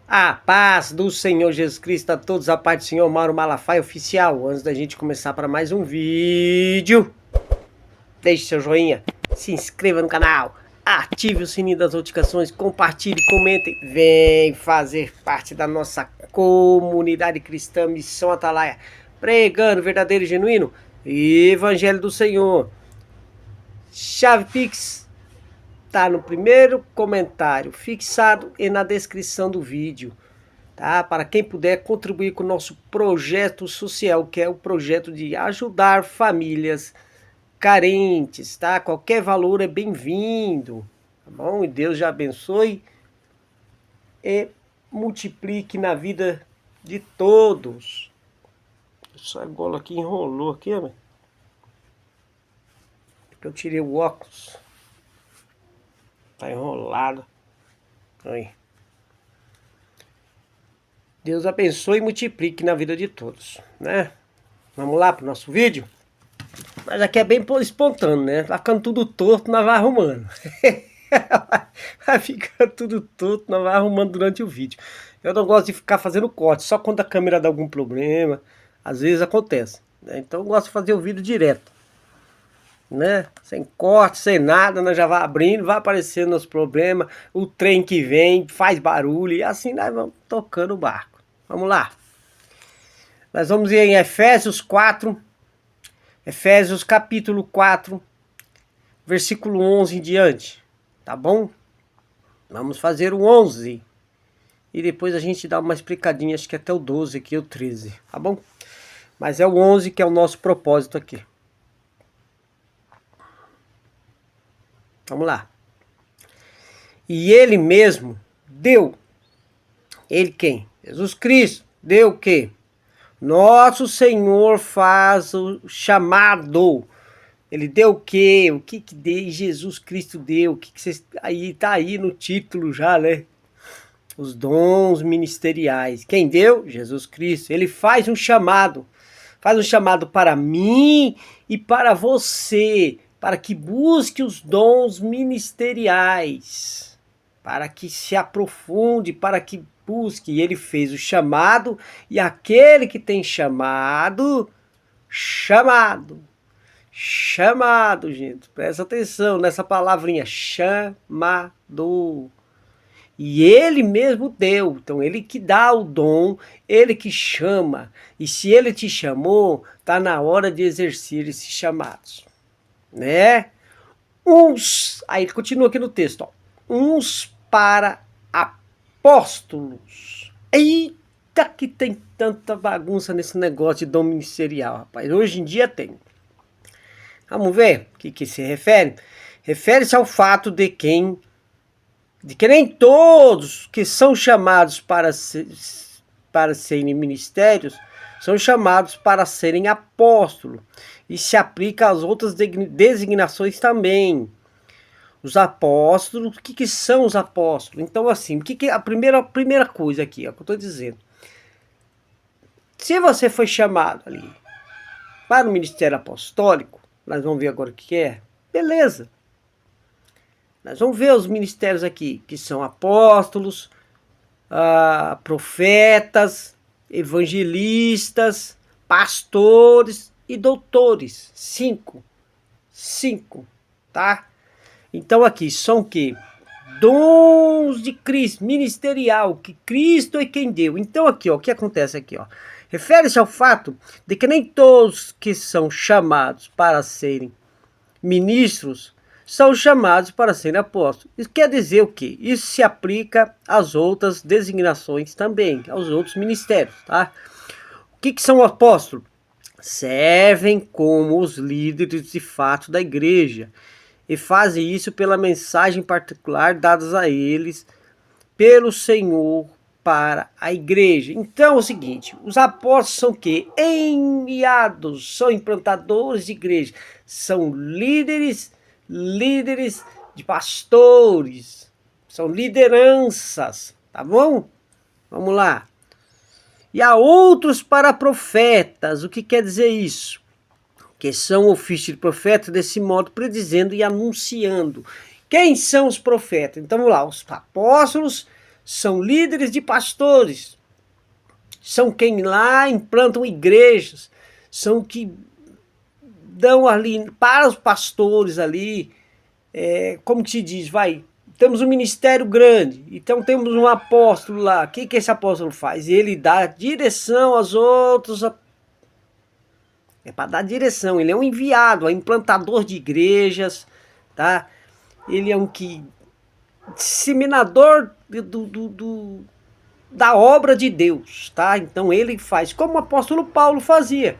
A paz do Senhor Jesus Cristo a todos, a paz do Senhor Mauro Malafaia Oficial. Antes da gente começar para mais um vídeo, deixe seu joinha, se inscreva no canal, ative o sininho das notificações, compartilhe, comente, vem fazer parte da nossa comunidade cristã Missão Atalaia, pregando verdadeiro e genuíno Evangelho do Senhor. Chave Pix tá no primeiro comentário fixado e na descrição do vídeo, tá? Para quem puder contribuir com o nosso projeto social, que é o projeto de ajudar famílias carentes, tá? Qualquer valor é bem-vindo, tá bom? E Deus já abençoe e multiplique na vida de todos. Essa gola aqui enrolou aqui, né? Porque eu tirei o óculos. Tá enrolado. Aí. Deus abençoe e multiplique na vida de todos, né? Vamos lá pro nosso vídeo? Mas aqui é bem espontâneo, né? Vai ficando tudo torto, nós vai arrumando. Vai ficando tudo torto, nós vai arrumando durante o vídeo. Eu não gosto de ficar fazendo corte, só quando a câmera dá algum problema. Às vezes acontece, né? Então eu gosto de fazer o vídeo direto, né? Sem corte, sem nada, nós já vai abrindo, vai aparecendo os problemas, o trem que vem faz barulho e assim nós vamos tocando o barco. Vamos lá. Nós vamos ir em Efésios 4, Efésios capítulo 4, versículo 11 em diante, tá bom? Vamos fazer o 11 e depois a gente dá uma explicadinha, acho que até o 12 aqui, o 13, tá bom? Mas é o 11 que é o nosso propósito aqui. Vamos lá. E ele mesmo deu, ele quem? Jesus Cristo, deu o quê? Nosso Senhor faz o chamado. Ele deu o quê? O que Jesus Cristo deu? O que vocês aí tá aí no título já, né? Os dons ministeriais. Quem deu? Jesus Cristo. Ele faz um chamado. Faz um chamado para mim e para você, para que busque os dons ministeriais, para que se aprofunde, para que busque. Ele fez o chamado e aquele que tem chamado, gente, presta atenção nessa palavrinha, chamado. E ele mesmo deu, então ele que dá o dom, ele que chama. E se ele te chamou, tá na hora de exercer esses chamados, né? Aí ele continua aqui no texto, ó. Uns para apóstolos. Eita, que tem tanta bagunça nesse negócio de dom ministerial, rapaz. Hoje em dia tem. Vamos ver o que se refere? Refere-se ao fato de que nem todos que são chamados para serem ministérios são chamados para serem apóstolos. E se aplica às outras designações também. Os apóstolos, o que são os apóstolos? Então, assim, a primeira coisa aqui, ó, que eu estou dizendo. Se você foi chamado ali para o ministério apostólico, nós vamos ver agora o que é. Beleza. Nós vamos ver os ministérios aqui, que são apóstolos, profetas, evangelistas, pastores e doutores. Cinco, tá? Então aqui são o quê? Dons de Cristo, ministerial, que Cristo é quem deu. Então aqui, ó, o que acontece aqui, ó? Refere-se ao fato de que nem todos que são chamados para serem ministros são chamados para serem apóstolos. Isso quer dizer o quê? Isso se aplica às outras designações também, aos outros ministérios, tá? O que são apóstolos? Servem como os líderes de fato da igreja e fazem isso pela mensagem particular dadas a eles pelo Senhor para a igreja. Então é o seguinte, os apóstolos são o quê? Enviados, são implantadores de igreja, são líderes de pastores, são lideranças, tá bom? Vamos lá. E há outros para profetas. O que quer dizer isso? Que são ofício de profeta desse modo, predizendo e anunciando. Quem são os profetas? Então vamos lá, os apóstolos são líderes de pastores, são quem lá implantam igrejas, são que dão ali para os pastores ali, como que se diz, temos um ministério grande, então temos um apóstolo lá, o que esse apóstolo faz? Ele dá direção aos outros, é para dar direção, ele é um enviado, é um implantador de igrejas, tá? Ele é um disseminador da obra de Deus, tá? Então ele faz como o apóstolo Paulo fazia,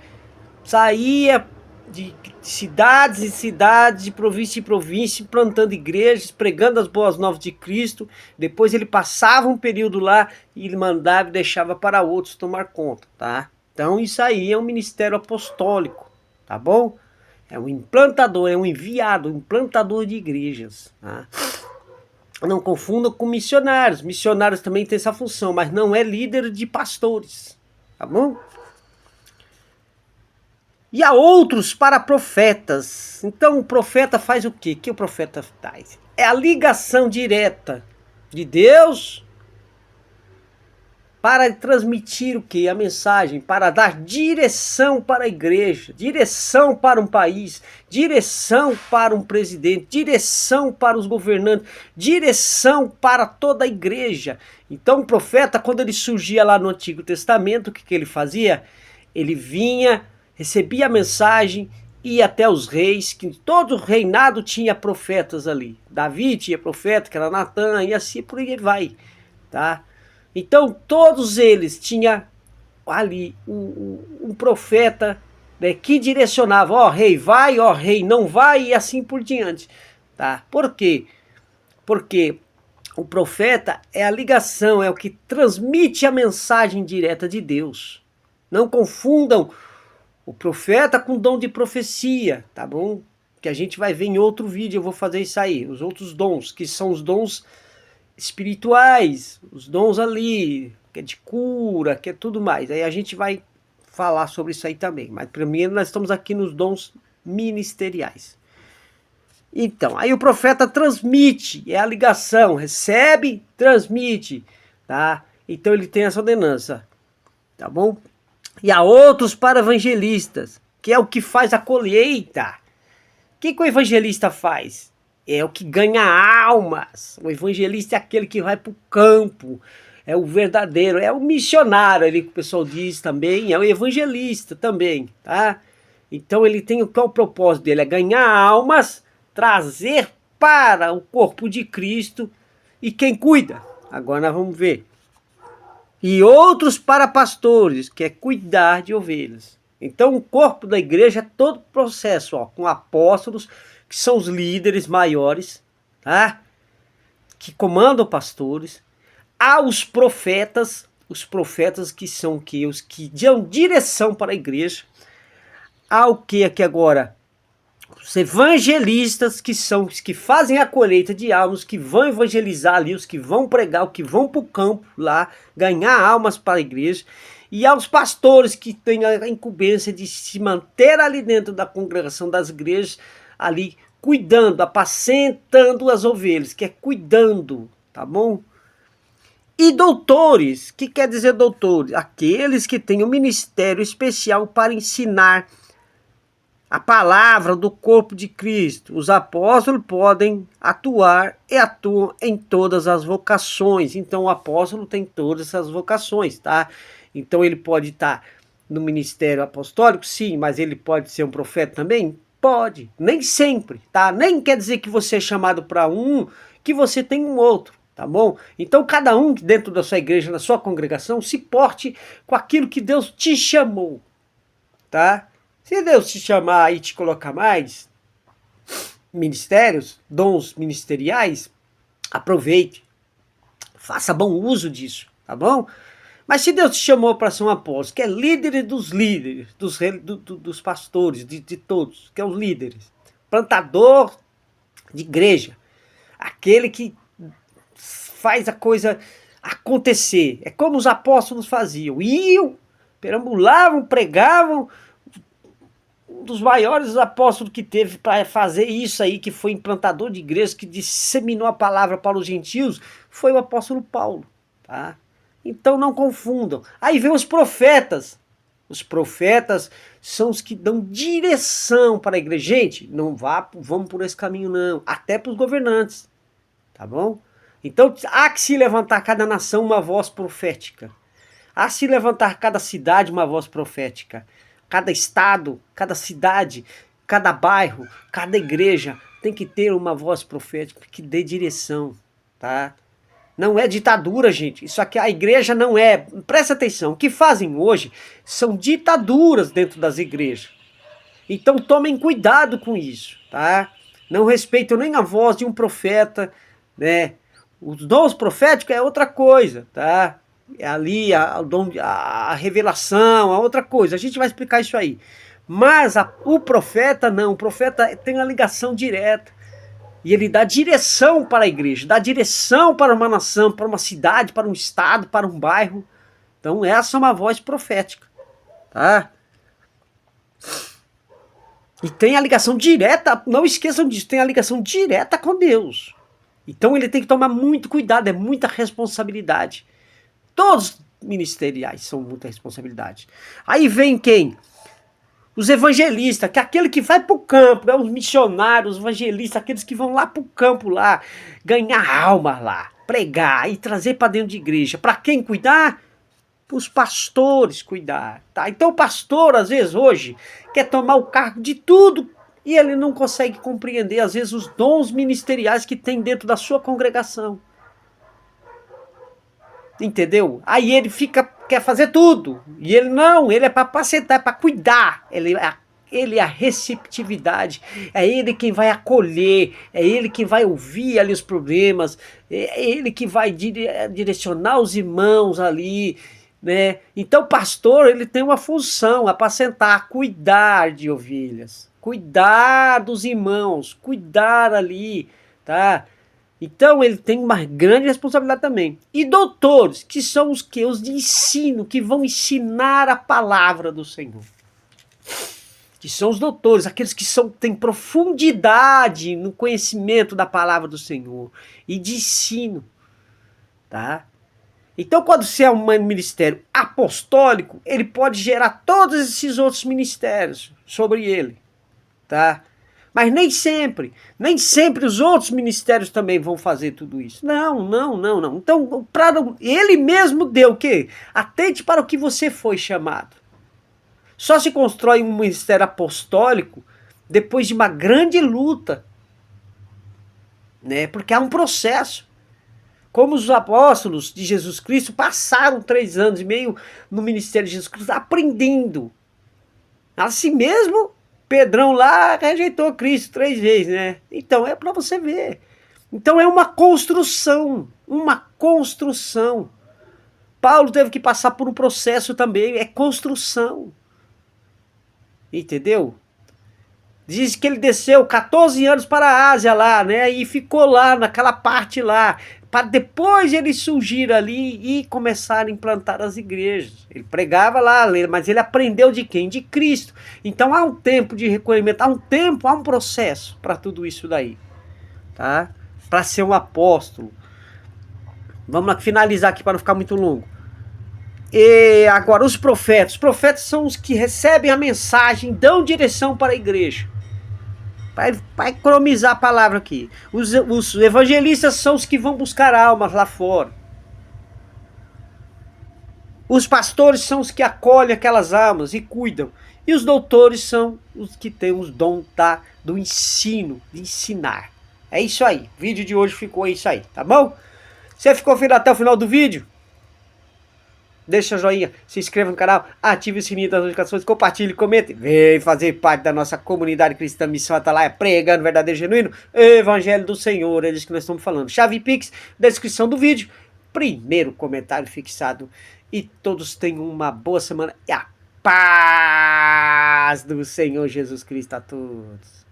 saía de cidades em cidades, de província em província, plantando igrejas, pregando as boas novas de Cristo. Depois ele passava um período lá e ele mandava e deixava para outros tomar conta, tá? Então isso aí é um ministério apostólico, tá bom? É um implantador, é um enviado, um implantador de igrejas, tá? Não confundam com missionários. Missionários também têm essa função, mas não é líder de pastores, tá bom? E há outros para profetas. Então o profeta faz o quê? O que o profeta faz? É a ligação direta de Deus para transmitir o quê? A mensagem, para dar direção para a igreja, direção para um país, direção para um presidente, direção para os governantes, direção para toda a igreja. Então o profeta, quando ele surgia lá no Antigo Testamento, o que ele fazia? Ele vinha, recebia a mensagem, ia até os reis, que todo o reinado tinha profetas ali. Davi tinha profeta, que era Natã, e assim por aí vai, tá? Então todos eles tinham ali um profeta, né, que direcionava, ó rei vai, ó rei não vai, e assim por diante, tá? Por quê? Porque o profeta é a ligação, é o que transmite a mensagem direta de Deus. Não confundam o profeta com dom de profecia, tá bom? Que a gente vai ver em outro vídeo, eu vou fazer isso aí. Os outros dons, que são os dons espirituais, os dons ali, que é de cura, que é tudo mais. Aí a gente vai falar sobre isso aí também. Mas primeiro nós estamos aqui nos dons ministeriais. Então, aí o profeta transmite, é a ligação, recebe, transmite, tá? Então ele tem essa ordenança, tá bom? E há outros para evangelistas, que é o que faz a colheita. O que o evangelista faz? É o que ganha almas. O evangelista é aquele que vai para o campo, é o verdadeiro, é o missionário ali que o pessoal diz também, é o evangelista também, tá? Então ele tem qual é o propósito dele? É ganhar almas, trazer para o corpo de Cristo. E quem cuida? Agora nós vamos ver. E outros para pastores, que é cuidar de ovelhas. Então o corpo da igreja é todo processo, ó, com apóstolos, que são os líderes maiores, tá? Que comandam pastores. Há os profetas que são os que dão direção para a igreja. Há o que aqui agora? Os evangelistas, que são os que fazem a colheita de almas, que vão evangelizar ali, os que vão pregar, os que vão para o campo lá, ganhar almas para a igreja. E aos pastores que têm a incumbência de se manter ali dentro da congregação das igrejas, ali cuidando, apacentando as ovelhas, que é cuidando, tá bom? E doutores, que quer dizer doutores? Aqueles que têm um ministério especial para ensinar a palavra do corpo de Cristo. Os apóstolos podem atuar e atuam em todas as vocações. Então o apóstolo tem todas essas vocações, tá? Então ele pode estar no ministério apostólico, sim, mas ele pode ser um profeta também? Pode, nem sempre, tá? Nem quer dizer que você é chamado para um, que você tem um outro, tá bom? Então cada um dentro da sua igreja, na sua congregação, se porte com aquilo que Deus te chamou, tá? Se Deus te chamar e te colocar mais ministérios, dons ministeriais, aproveite, faça bom uso disso, tá bom? Mas se Deus te chamou para ser um apóstolo, que é líder dos líderes, dos pastores, de todos, que é os líderes, plantador de igreja, aquele que faz a coisa acontecer, é como os apóstolos faziam, iam, perambulavam, pregavam. Um dos maiores apóstolos que teve para fazer isso aí, que foi implantador de igreja, que disseminou a palavra para os gentios, foi o apóstolo Paulo, tá? Então não confundam. Aí vem os profetas. Os profetas são os que dão direção para a igreja. Gente, não vamos por esse caminho não. Até para os governantes, tá bom? Então há que se levantar cada nação uma voz profética. Há se levantar cada cidade uma voz profética. Cada estado, cada cidade, cada bairro, cada igreja tem que ter uma voz profética que dê direção, tá? Não é ditadura, gente. Isso aqui a igreja não é. Presta atenção. O que fazem hoje são ditaduras dentro das igrejas. Então tomem cuidado com isso, tá? Não respeitam nem a voz de um profeta, né? Os dons proféticos é outra coisa, tá? É ali a revelação, a outra coisa. A gente vai explicar isso aí. Mas o profeta não. O profeta tem uma ligação direta. E ele dá direção para a igreja, dá direção para uma nação, para uma cidade, para um estado, para um bairro. Então essa é uma voz profética, tá? E tem a ligação direta, não esqueçam disso, tem a ligação direta com Deus. Então ele tem que tomar muito cuidado, é muita responsabilidade. Todos ministeriais são muita responsabilidade. Aí vem quem? Os evangelistas, que é aquele que vai para o campo, né? Os missionários, os evangelistas, aqueles que vão lá para o campo lá, ganhar almas lá, pregar e trazer para dentro de igreja. Para quem cuidar? Para os pastores cuidar, tá? Então o pastor, às vezes, hoje, quer tomar o cargo de tudo e ele não consegue compreender, às vezes, os dons ministeriais que tem dentro da sua congregação. Entendeu? Aí ele quer fazer tudo. E ele não, ele é para apacentar, é para cuidar. Ele é a receptividade. É ele quem vai acolher. É ele quem vai ouvir ali os problemas. É ele que vai direcionar os irmãos ali, né? Então o pastor, ele tem uma função, apacentar, cuidar de ovelhas. Cuidar dos irmãos, cuidar ali, tá? Então ele tem uma grande responsabilidade também. E doutores, que são os que? Os de ensino, que vão ensinar a palavra do Senhor. Que são os doutores, aqueles que têm profundidade no conhecimento da palavra do Senhor. E de ensino. Tá? Então quando você é um ministério apostólico, ele pode gerar todos esses outros ministérios sobre ele. Tá? Mas nem sempre os outros ministérios também vão fazer tudo isso. Não. Então, ele mesmo deu o quê? Atente para o que você foi chamado. Só se constrói um ministério apostólico depois de uma grande luta, né? Porque há um processo. Como os apóstolos de Jesus Cristo passaram 3 anos e meio no ministério de Jesus Cristo aprendendo. Assim mesmo, Pedrão lá rejeitou Cristo 3 vezes, né? Então é para você ver. Então é uma construção, Paulo teve que passar por um processo também, é construção. Entendeu? Diz que ele desceu 14 anos para a Ásia lá, né? E ficou lá naquela parte lá, para depois ele surgir ali e começar a implantar as igrejas. Ele pregava lá, mas ele aprendeu de quem? De Cristo. Então há um tempo de recolhimento, há um processo para tudo isso daí, tá? Para ser um apóstolo. Vamos lá, finalizar aqui para não ficar muito longo. E agora os profetas são os que recebem a mensagem, dão direção para a igreja. Para economizar a palavra aqui. Os evangelistas são os que vão buscar almas lá fora. Os pastores são os que acolhem aquelas almas e cuidam. E os doutores são os que têm os dons do ensino, de ensinar. É isso aí. O vídeo de hoje ficou isso aí, tá bom? Você ficou até o final do vídeo? Deixa o joinha, se inscreva no canal, ative o sininho das notificações, compartilhe, comente, vem fazer parte da nossa comunidade cristã Missão Atalaia, pregando verdadeiro genuíno Evangelho do Senhor, é disso que nós estamos falando. Chave Pix, descrição do vídeo, primeiro comentário fixado, e todos tenham uma boa semana e a paz do Senhor Jesus Cristo a todos.